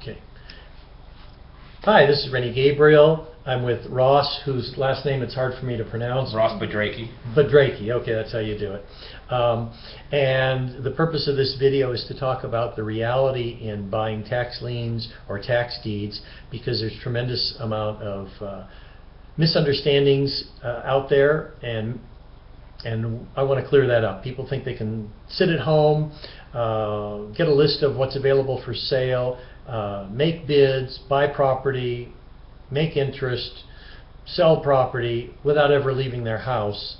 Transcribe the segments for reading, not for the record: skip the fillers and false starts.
Okay. Hi, this is Rennie Gabriel. I'm with Ross, whose last name it's hard for me to pronounce. Ross Budrakey. Budrakey, okay, that's how you do it. And the purpose of this video is to talk about the reality in buying tax liens or tax deeds, because there's tremendous amount of misunderstandings out there, and I want to clear that up. People think they can sit at home, get a list of what's available for sale, make bids, buy property, make interest, sell property without ever leaving their house.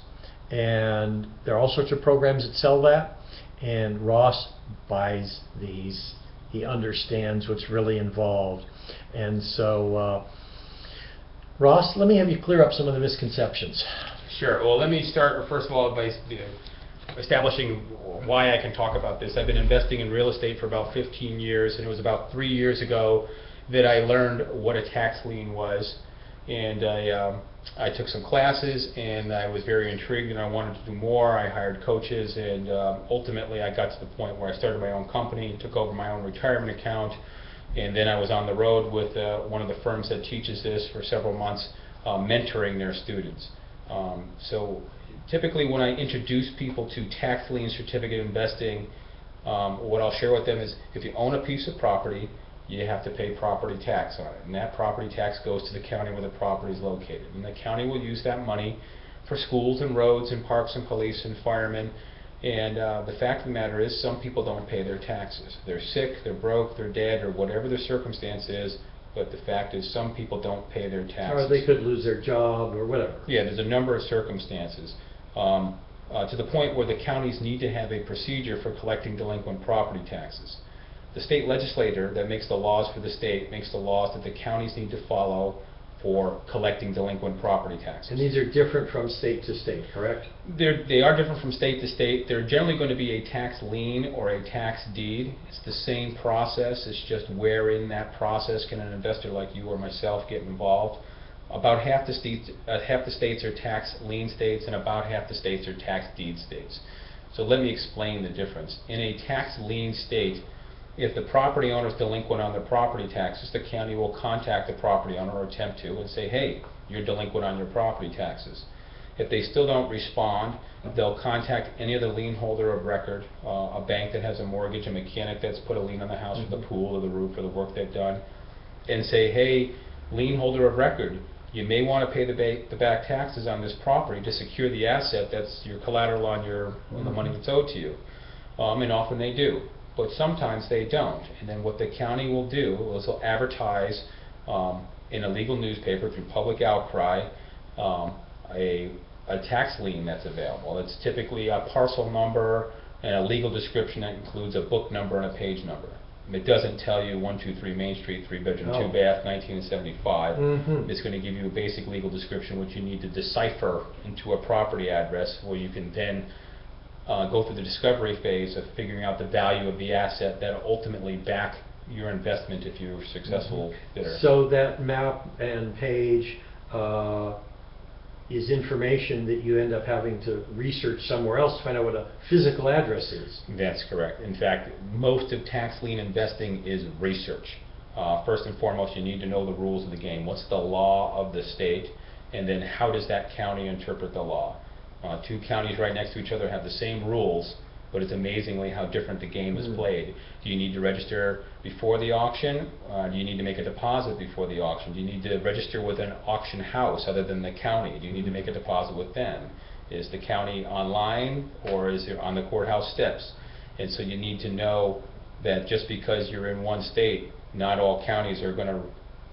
And there are all sorts of programs that sell that, and Ross buys these. He understands what's really involved. And so Ross, let me have you clear up some of the misconceptions. Sure. Well, let me start first of all by establishing why I can talk about this. I've been investing in real estate for about 15 years, and it was about 3 years ago that I learned what a tax lien was. And I took some classes, and I was very intrigued, and I wanted to do more. I hired coaches, and ultimately I got to the point where I started my own company, took over my own retirement account, and then I was on the road with one of the firms that teaches this for several months, mentoring their students. So typically when I introduce people to tax lien certificate investing, what I'll share with them is if you own a piece of property, you have to pay property tax on it, and that property tax goes to the county where the property is located, and the county will use that money for schools and roads and parks and police and firemen. And the fact of the matter is, some people don't pay their taxes. They're sick, they're broke, they're dead, or whatever their circumstance is, but the fact is some people don't pay their taxes. Or they could lose their job or whatever. Yeah, there's a number of circumstances. To the point where the counties need to have a procedure for collecting delinquent property taxes. The state legislator that makes the laws for the state makes the laws that the counties need to follow for collecting delinquent property taxes. And these are different from state to state, correct? They are different from state to state. They're generally going to be a tax lien or a tax deed. It's the same process. It's just where in that process can an investor like you or myself get involved. About half the states are tax lien states, and about half the states are tax deed states. So let me explain the difference. In a tax lien state, if the property owner is delinquent on their property taxes, the county will contact the property owner, or attempt to, and say, hey, you're delinquent on your property taxes. If they still don't respond, they'll contact any other lien holder of record, a bank that has a mortgage, a mechanic that's put a lien on the house or the pool or the roof or the work they've done, and say, hey, lien holder of record, you may want to pay the back taxes on this property to secure the asset that's your collateral on the money that's owed to you. And often they do. But sometimes they don't, and then what the county will do is they'll advertise in a legal newspaper through public outcry a tax lien that's available. It's typically a parcel number and a legal description that includes a book number and a page number. It doesn't tell you 123 Main Street, 3-bedroom, 2-bath, 1975. It's going to give you a basic legal description which you need to decipher into a property address, where you can then go through the discovery phase of figuring out the value of the asset that ultimately back your investment if you're a successful bidder. So that map and page is information that you end up having to research somewhere else to find out what a physical address is. That's correct. In fact, most of tax lien investing is research. First and foremost, you need to know the rules of the game. What's the law of the state, and then how does that county interpret the law? Two counties right next to each other have the same rules, but it's amazingly how different the game is played. Do you need to register before the auction? Do you need to make a deposit before the auction? Do you need to register with an auction house other than the county? Do you need to make a deposit with them? Is the county online, or is it on the courthouse steps? And so you need to know that just because you're in one state, not all counties are going to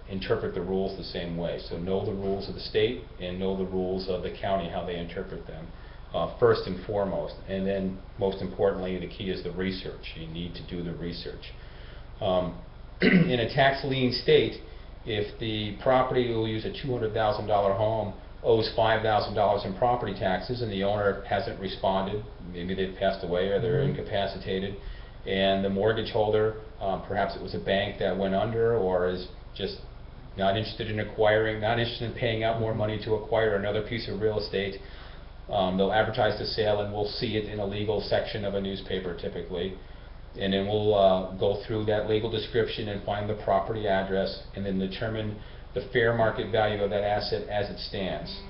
interpret the rules the same way. So know the rules of the state and know the rules of the county, how they interpret them, first and foremost. And then most importantly, the key is the research. You need to do the research. In a tax lien state, if the property, we'll use a $200,000 home, owes $5,000 in property taxes, and the owner hasn't responded, maybe they've passed away or they're incapacitated, and the mortgage holder, perhaps it was a bank that went under, or is just not interested in acquiring, not interested in paying out more money to acquire another piece of real estate, they'll advertise the sale, and we'll see it in a legal section of a newspaper typically. And then we'll go through that legal description and find the property address, and then determine the fair market value of that asset as it stands.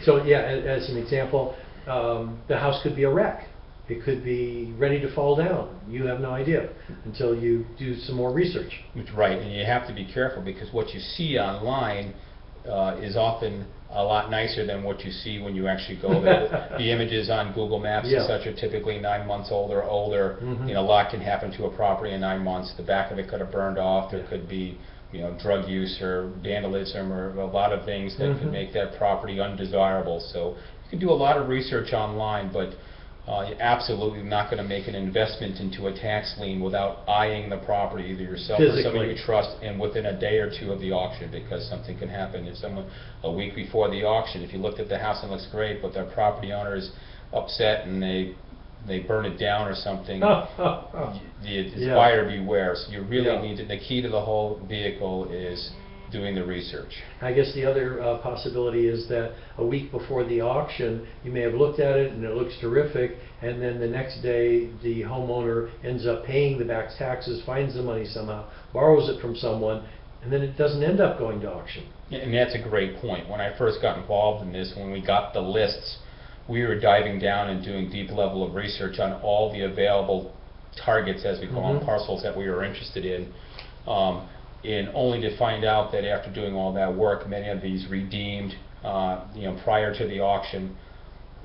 So yeah, as an example, the house could be a wreck. It could be ready to fall down. You have no idea until you do some more research. Right, and you have to be careful, because what you see online is often a lot nicer than what you see when you actually go there. The images on Google Maps and such are typically 9 months old or older. You know, a lot can happen to a property in 9 months. The back of it could have burned off. There could be, you know, drug use or vandalism or a lot of things that could make that property undesirable. So you can do a lot of research online, but you're absolutely not going to make an investment into a tax lien without eyeing the property, either yourself or someone you trust, and within a day or two of the auction, because something can happen. If someone, a week before the auction, if you looked at the house and it looks great, but their property owner is upset and they burn it down or something, it's buyer beware. So you really need to, the key to the whole vehicle is doing the research. I guess the other possibility is that a week before the auction, you may have looked at it and it looks terrific, and then the next day the homeowner ends up paying the back taxes, finds the money somehow, borrows it from someone, and then it doesn't end up going to auction. Yeah, and that's a great point. When I first got involved in this, when we got the lists, we were diving down and doing deep level of research on all the available targets, as we call them, parcels that we were interested in. And only to find out that after doing all that work, many of these redeemed, you know, prior to the auction,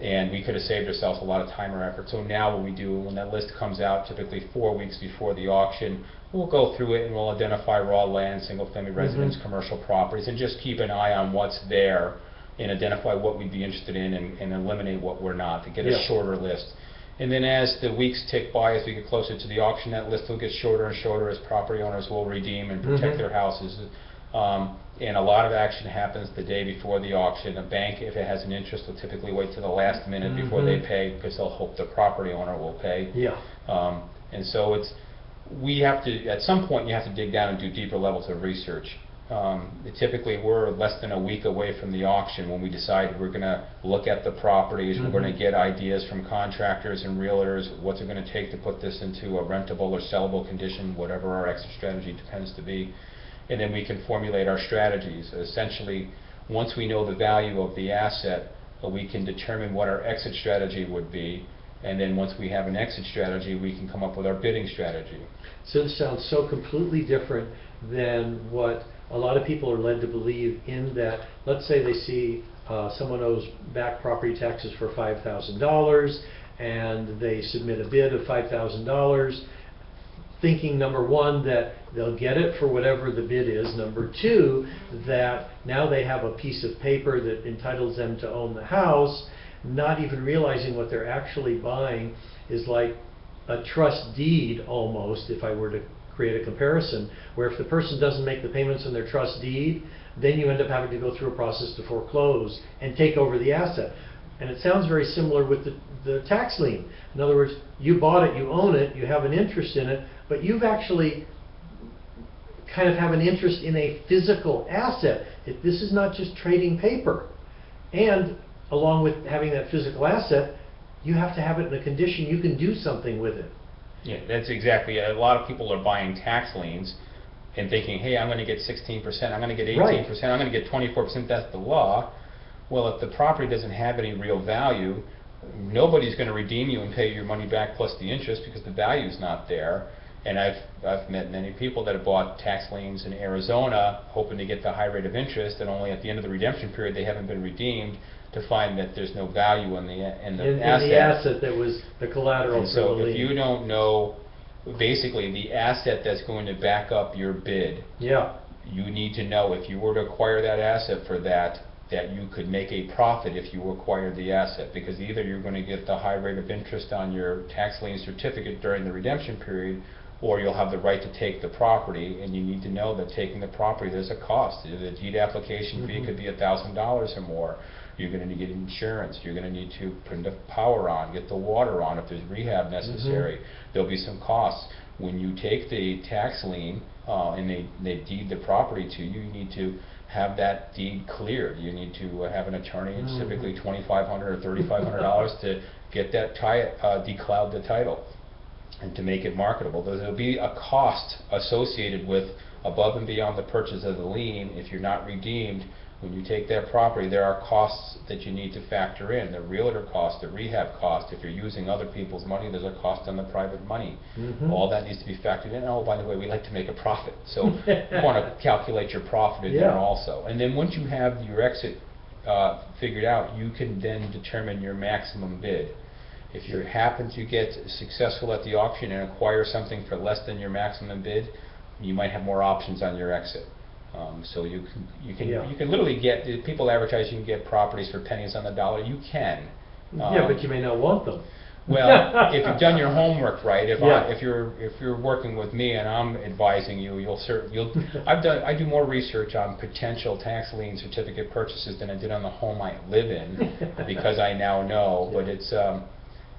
and we could have saved ourselves a lot of time or effort. So now what we do, when that list comes out, typically 4 weeks before the auction, we'll go through it and we'll identify raw land, single-family residence, commercial properties, and just keep an eye on what's there and identify what we'd be interested in, and eliminate what we're not, to get a shorter list. And then as the weeks tick by, as we get closer to the auction, that list will get shorter and shorter as property owners will redeem and protect their houses. And a lot of action happens the day before the auction. A bank, if it has an interest, will typically wait to the last minute before they pay, because they'll hope the property owner will pay. And so we have to, at some point, you have to dig down and do deeper levels of research. Typically we're less than a week away from the auction when we decide we're going to look at the properties, we're going to get ideas from contractors and realtors, what's it going to take to put this into a rentable or sellable condition, whatever our exit strategy tends to be, and then we can formulate our strategies. Essentially, once we know the value of the asset, we can determine what our exit strategy would be, and then once we have an exit strategy, we can come up with our bidding strategy. So this sounds so completely different than what a lot of people are led to believe, in that, let's say they see someone owes back property taxes for $5,000 and they submit a bid of $5,000, thinking, number one, that they'll get it for whatever the bid is, number two, that now they have a piece of paper that entitles them to own the house, not even realizing what they're actually buying is like a trust deed almost, if I were to create a comparison, where if the person doesn't make the payments on their trust deed, then you end up having to go through a process to foreclose and take over the asset. And it sounds very similar with the tax lien. In other words, you bought it, you own it, you have an interest in it, but you've actually kind of have an interest in a physical asset. This is not just trading paper. And along with having that physical asset, you have to have it in a condition you can do something with it. Yeah, that's exactly it. A lot of people are buying tax liens and thinking, hey, I'm going to get 16%, I'm going to get 18%, I'm going to get 24%, that's the law. Well, if the property doesn't have any real value, nobody's going to redeem you and pay your money back plus the interest, because the value's not there. And I've met many people that have bought tax liens in Arizona hoping to get the high rate of interest, and only at the end of the redemption period they haven't been redeemed, to find that there's no value in the asset. The asset that was the collateral. And so if you don't know basically the asset that's going to back up your bid, you need to know, if you were to acquire that asset for that you could make a profit if you acquired the asset, because either you're going to get the high rate of interest on your tax lien certificate during the redemption period, or you'll have the right to take the property, and you need to know that taking the property, there's a cost. The deed application fee could be $1,000 or more. You're going to need to get insurance. You're going to need to put the power on, get the water on if there's rehab necessary. There'll be some costs. When you take the tax lien and they deed the property to you, you need to have that deed cleared. You need to have an attorney. It's typically $2,500 or $3,500 to get that decloud the title, and to make it marketable. There'll be a cost associated with above and beyond the purchase of the lien. If you're not redeemed, when you take that property, there are costs that you need to factor in. The realtor cost, the rehab cost. If you're using other people's money, there's a cost on the private money. All that needs to be factored in. Oh, by the way, we like to make a profit, so you want to calculate your profit in there also. And then once you have your exit figured out, you can then determine your maximum bid. If you happen to get successful at the auction and acquire something for less than your maximum bid, you might have more options on your exit. So you can literally get, people advertise you can get properties for pennies on the dollar. You can. But you may not want them. Well, if you've done your homework right, if you're working with me and I'm advising you, I do more research on potential tax lien certificate purchases than I did on the home I live in, because I now know. But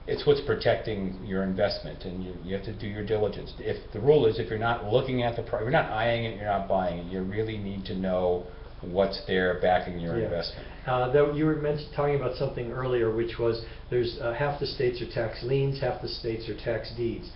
it's what's protecting your investment, and you have to do your diligence. If the rule is, if you're not looking at the you're not eyeing it, you're not buying it, you really need to know what's there backing your investment. You were talking about something earlier, which was there's half the states are tax liens, half the states are tax deeds.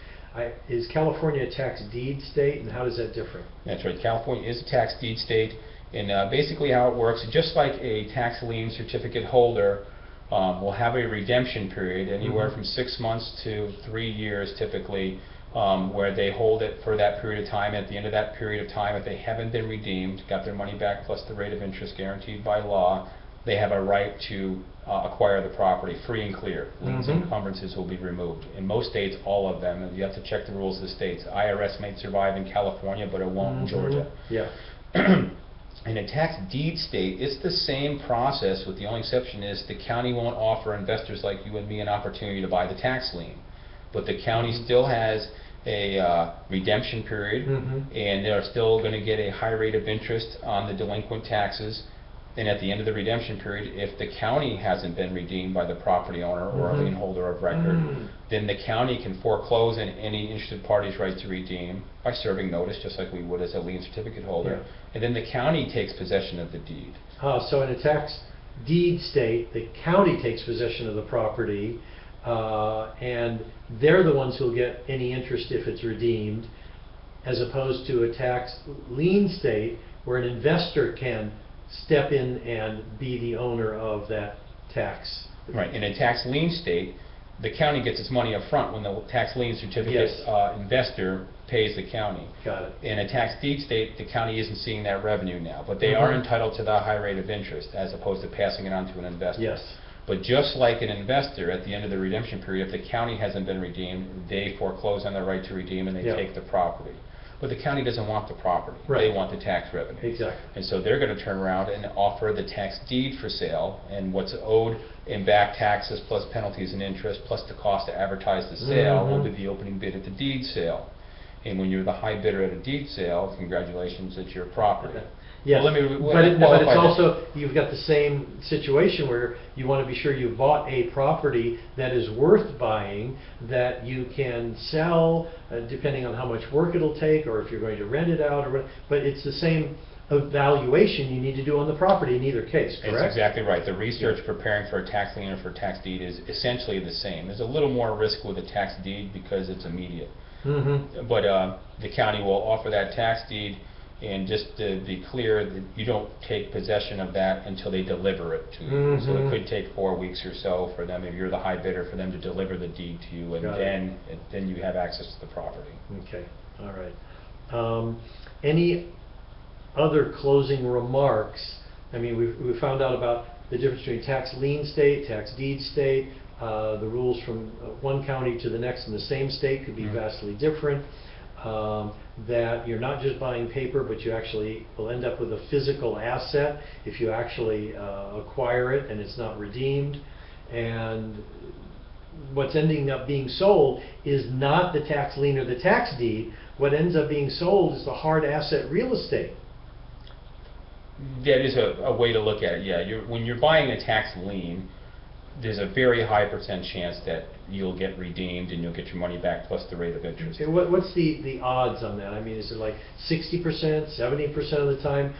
Is California a tax deed state, and how does that differ? That's right. California is a tax deed state, and basically how it works, just like a tax lien certificate holder will have a redemption period anywhere from 6 months to 3 years typically, where they hold it for that period of time. At the end of that period of time, if they haven't been redeemed, got their money back plus the rate of interest guaranteed by law, they have a right to acquire the property free and clear. Liens and encumbrances will be removed. In most states, all of them, and you have to check the rules of the states. IRS may survive in California, but it won't in Georgia. In a tax deed state, it's the same process, with the only exception is the county won't offer investors like you and me an opportunity to buy the tax lien. But the county still has a redemption period, and they're still going to get a high rate of interest on the delinquent taxes. And at the end of the redemption period, if the county hasn't been redeemed by the property owner or a lien holder of record, then the county can foreclose on any interested party's right to redeem by serving notice, just like we would as a lien certificate holder. And then the county takes possession of the deed. So in a tax deed state, the county takes possession of the property, and they're the ones who'll get any interest if it's redeemed, as opposed to a tax lien state where an investor can step in and be the owner of that tax. Right. In a tax lien state, the county gets its money up front when the tax lien certificate investor pays the county. Got it. In a tax deed state, the county isn't seeing that revenue now, but they are entitled to the high rate of interest as opposed to passing it on to an investor. But just like an investor, at the end of the redemption period, if the county hasn't been redeemed, they foreclose on their right to redeem and they take the property. But the county doesn't want the property. They want the tax revenue. Exactly. And so they're going to turn around and offer the tax deed for sale, and what's owed in back taxes plus penalties and interest plus the cost to advertise the sale will be the opening bid at the deed sale. And when you're the high bidder at a deed sale, congratulations, it's your property. Yes, but it's also, you've got the same situation where you want to be sure you bought a property that is worth buying, that you can sell, depending on how much work it'll take, or if you're going to rent it out, but it's the same evaluation you need to do on the property in either case, correct? That's exactly right. The research preparing for a tax lien or for a tax deed is essentially the same. There's a little more risk with a tax deed because it's immediate. But the county will offer that tax deed, and just to be clear, you don't take possession of that until they deliver it to you. So it could take 4 weeks or so for them, if you're the high bidder, for them to deliver the deed to you, and then you have access to the property. Okay, all right. Any other closing remarks? I mean, we found out about the difference between tax lien state, tax deed state. The rules from one county to the next in the same state could be vastly different. That you're not just buying paper, but you actually will end up with a physical asset if you actually acquire it and it's not redeemed. And what's ending up being sold is not the tax lien or the tax deed. What ends up being sold is the hard asset real estate. That is a way to look at it, yeah. When you're buying a tax lien, there's a very high % chance that you'll get redeemed and you'll get your money back plus the rate of interest. Okay, what's the odds on that? I mean, is it like 60%, 70% of the time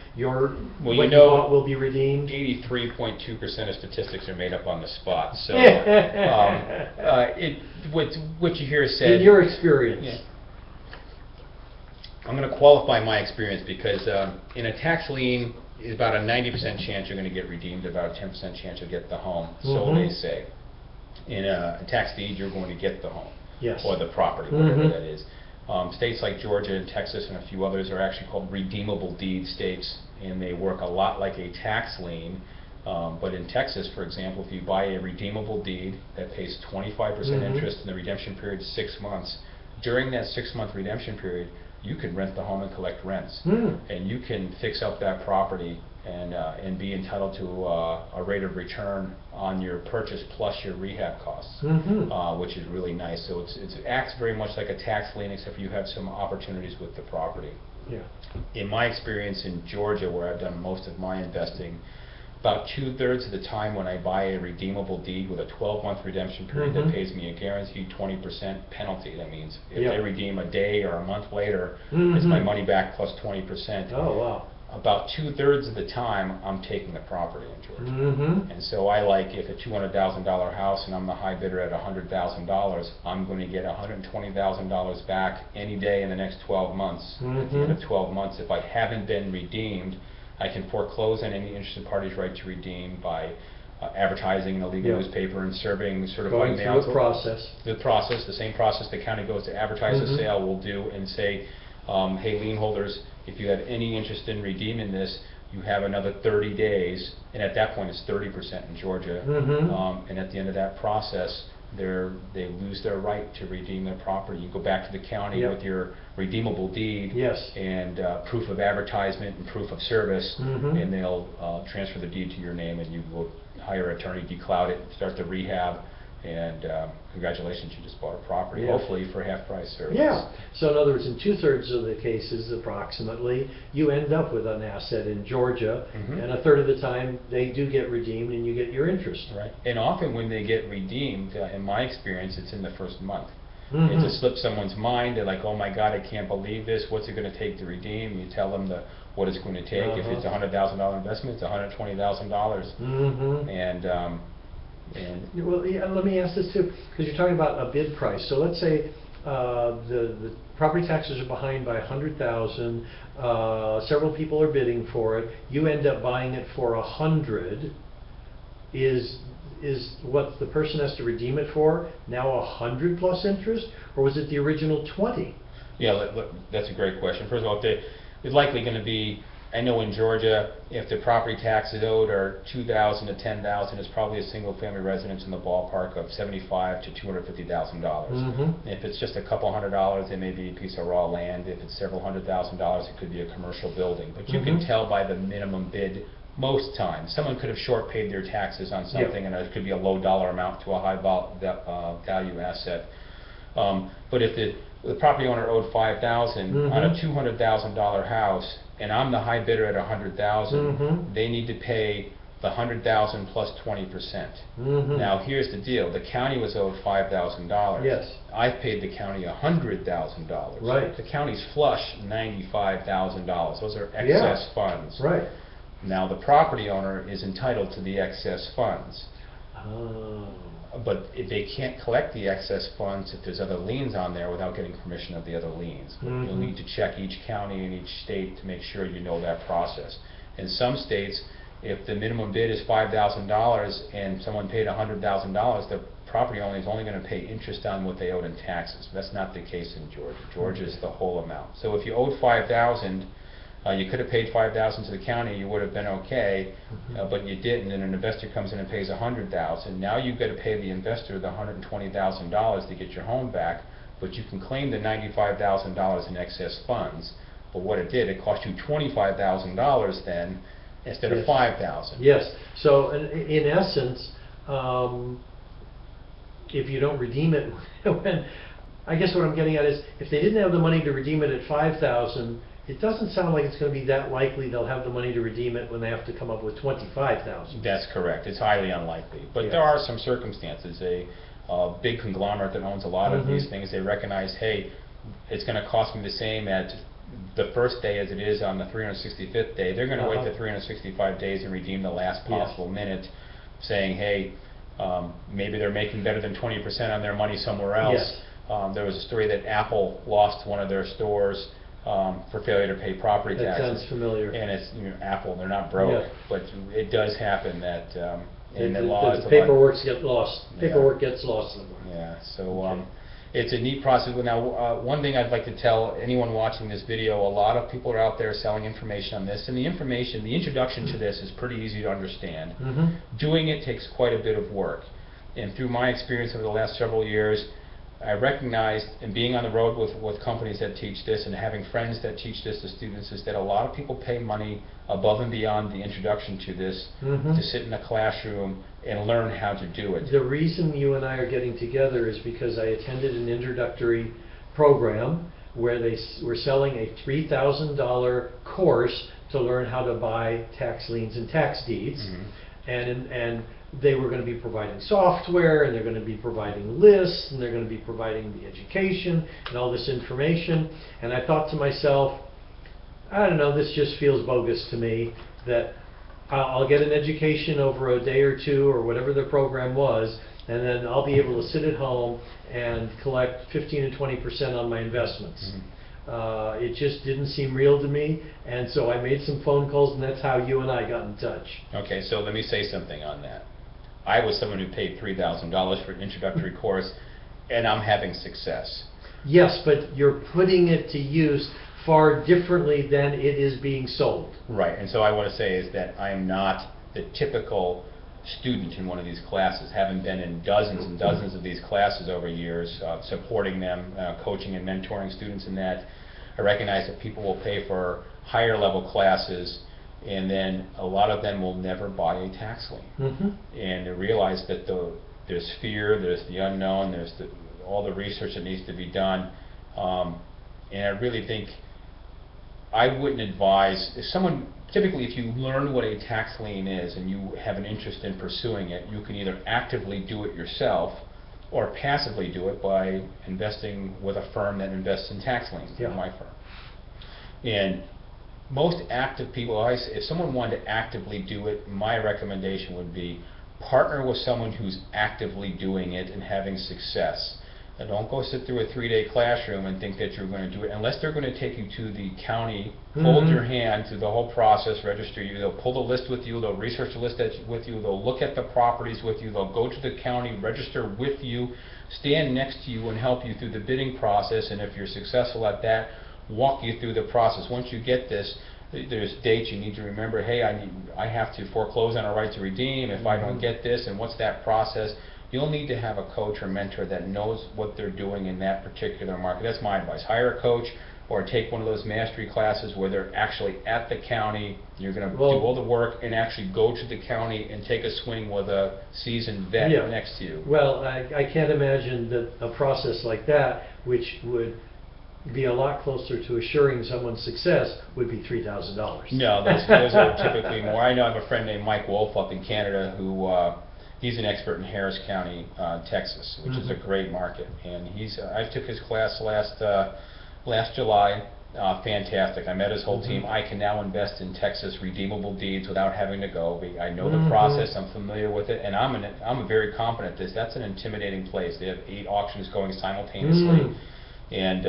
what you bought will be redeemed? 83.2% of statistics are made up on the spot. So what you hear said. In your experience. Yeah, I'm going to qualify my experience because in a tax lien, it's about a 90% chance you're going to get redeemed, about a 10% chance you'll get the home, so they say. In a tax deed, you're going to get the home, yes, or the property, whatever that is. States like Georgia and Texas and a few others are actually called redeemable deed states, and they work a lot like a tax lien. But in Texas, for example, if you buy a redeemable deed that pays 25% interest and the redemption period is 6 months, during that 6-month redemption period, you can rent the home and collect rents, and you can fix up that property and be entitled to a rate of return on your purchase plus your rehab costs, which is really nice. So it acts very much like a tax lien, except for you have some opportunities with the property. Yeah. In my experience in Georgia, where I've done most of my investing, about 2/3 of the time when I buy a redeemable deed with a 12-month redemption period that pays me a guaranteed 20% penalty. That means if they redeem a day or a month later, it's my money back plus 20%. Oh, wow. About 2/3 of the time, I'm taking the property in Georgia. And so I like, if a $200,000 house and I'm the high bidder at $100,000, I'm going to get $120,000 back any day in the next 12 months. At the end of 12 months, if I haven't been redeemed, I can foreclose on any interested party's right to redeem by advertising in a legal newspaper and serving certified mail. Going through a process. The same process the county goes to advertise the sale will do and say, hey, lien holders, if you have any interest in redeeming this, you have another 30 days, and at that point it's 30% in Georgia, and at the end of that process, they lose their right to redeem their property. You go back to the county with your redeemable deed and proof of advertisement and proof of service, and they'll transfer the deed to your name, and you will hire an attorney, decloud it, start the rehab, and congratulations, you just bought a property, hopefully for half-price service. Yeah. So in other words, in 2/3 of the cases, approximately, you end up with an asset in Georgia, and 1/3 of the time they do get redeemed, and you get your interest. Right. And often when they get redeemed, in my experience, it's in the first month. It just slips someone's mind. They're like, oh my God, I can't believe this. What's it going to take to redeem? You tell them what it's going to take. If it's a $100,000 investment, it's $120,000. Well, yeah, let me ask this too, because you're talking about a bid price. So let's say the property taxes are behind by $100,000. Several people are bidding for it. You end up buying it for $100. Is what the person has to redeem it for now $100 plus interest, or was it the original 20? Yeah, that's a great question. First of all, it's likely going to be. I know in Georgia, if the property taxes owed are $2,000 to $10,000, it's probably a single-family residence in the ballpark of $75,000 to $250,000. If it's just a couple $100, it may be a piece of raw land. If it's several $100,000, it could be a commercial building. But you can tell by the minimum bid most times. Someone could have short paid their taxes on something, and it could be a low dollar amount to a high value asset. But if the property owner owed $5,000 on a $200,000 house, and I'm the high bidder at $100,000, they need to pay the $100,000 plus 20%. Now here's the deal: the county was owed $5,000. Yes. I paid the county $100,000. Right. The county's flush $95,000. Those are excess funds. Right. Now the property owner is entitled to the excess funds. But if they can't collect the excess funds if there's other liens on there without getting permission of the other liens. You'll need to check each county and each state to make sure you know that process. In some states, if the minimum bid is $5,000 and someone paid $100,000, the property owner is only going to pay interest on what they owed in taxes. That's not the case in Georgia. Georgia is the whole amount. So if you owed $5,000, you could have paid $5,000 to the county, you would have been okay, but you didn't, and an investor comes in and pays $100,000. Now you've got to pay the investor the $120,000 to get your home back, but you can claim the $95,000 in excess funds. But what it did, it cost you $25,000 then instead of $5,000. Yes. So in essence, if you don't redeem it, I guess what I'm getting at is, if they didn't have the money to redeem it at $5,000, it doesn't sound like it's going to be that likely they'll have the money to redeem it when they have to come up with $25,000. That's correct. It's highly unlikely. But Yeah. there are some circumstances. A big conglomerate that owns a lot of these things, they recognize, hey, it's going to cost me the same at the first day as it is on the 365th day. They're going to wait the 365 days and redeem the last possible minute, saying, hey, maybe they're making better than 20% on their money somewhere else. Yes. There was a story that Apple lost one of their stores for failure to pay property taxes. That sounds familiar. And it's, Apple, they're not broke, but it does happen that in the law. The paperwork gets lost. Paperwork gets lost somewhere. Yeah. So it's a neat process. Now, one thing I'd like to tell anyone watching this video: a lot of people are out there selling information on this, and the introduction to this is pretty easy to understand. Doing it takes quite a bit of work, and through my experience over the last several years, I recognized, in being on the road with companies that teach this and having friends that teach this to students, is that a lot of people pay money above and beyond the introduction to this to sit in a classroom and learn how to do it. The reason you and I are getting together is because I attended an introductory program where they were selling a $3,000 course to learn how to buy tax liens and tax deeds, and they were going to be providing software, and they're going to be providing lists, and they're going to be providing the education and all this information. And I thought to myself, I don't know, this just feels bogus to me, that I'll get an education over a day or two or whatever the program was, and then I'll be able to sit at home and collect 15 and 20% on my investments. It just didn't seem real to me, and so I made some phone calls, and that's how you and I got in touch. Okay, so let me say something on that. I was someone who paid $3,000 for an introductory course, and I'm having success. Yes, but you're putting it to use far differently than it is being sold. Right, and so I want to say is that I am not the typical student in one of these classes, having been in dozens and dozens of these classes over years, supporting them, coaching and mentoring students in that. I recognize that people will pay for higher level classes, and then a lot of them will never buy a tax lien. And they realize that there's fear, there's the unknown, there's all the research that needs to be done. And I really think I wouldn't advise, typically if you learn what a tax lien is and you have an interest in pursuing it, you can either actively do it yourself or passively do it by investing with a firm that invests in tax liens, like my firm. And most active people, if someone wanted to actively do it, my recommendation would be partner with someone who's actively doing it and having success. And don't go sit through a 3-day classroom and think that you're going to do it unless they're going to take you to the county, hold your hand through the whole process, register you. They'll pull the list with you, they'll research the list with you, they'll look at the properties with you, they'll go to the county, register with you, stand next to you and help you through the bidding process, and if you're successful at that, walk you through the process. Once you get this, there's dates you need to remember. Hey, I have to foreclose on a right to redeem if I don't get this, and what's that process? You'll need to have a coach or mentor that knows what they're doing in that particular market. That's my advice. Hire a coach or take one of those mastery classes where they're actually at the county. You're going to do all the work and actually go to the county and take a swing with a seasoned vet next to you. Well, I can't imagine that a process like that, which would be a lot closer to assuring someone's success, would be $3,000. No, those are typically more. I know I have a friend named Mike Wolf up in Canada who he's an expert in Harris County, Texas, which is a great market. And I took his class last July. Fantastic. I met his whole team. I can now invest in Texas redeemable deeds without having to go. I know the process. I'm familiar with it, and I'm very confident this. That's an intimidating place. They have 8 auctions going simultaneously, and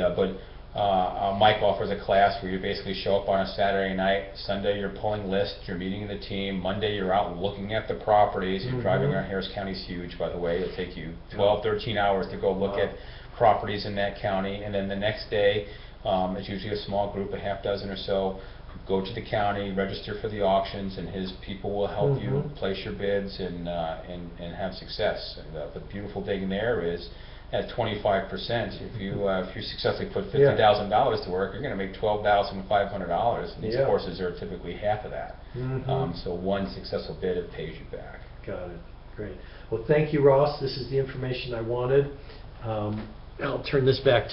Mike offers a class where you basically show up on a Saturday night. Sunday you're pulling lists, you're meeting the team. Monday you're out looking at the properties. You're driving around. Harris County's huge, by the way. It'll take you 12, 13 hours to go look at properties in that county. And then the next day, it's usually a small group, a half dozen or so, who go to the county, register for the auctions, and his people will help you place your bids and have success. And the beautiful thing there is, at 25%, if you successfully put $50,000 to work, you're going to make $12,500, and these courses are typically half of that. So one successful bid, it pays you back. Got it. Great. Well, thank you, Ross. This is the information I wanted. I'll turn this back to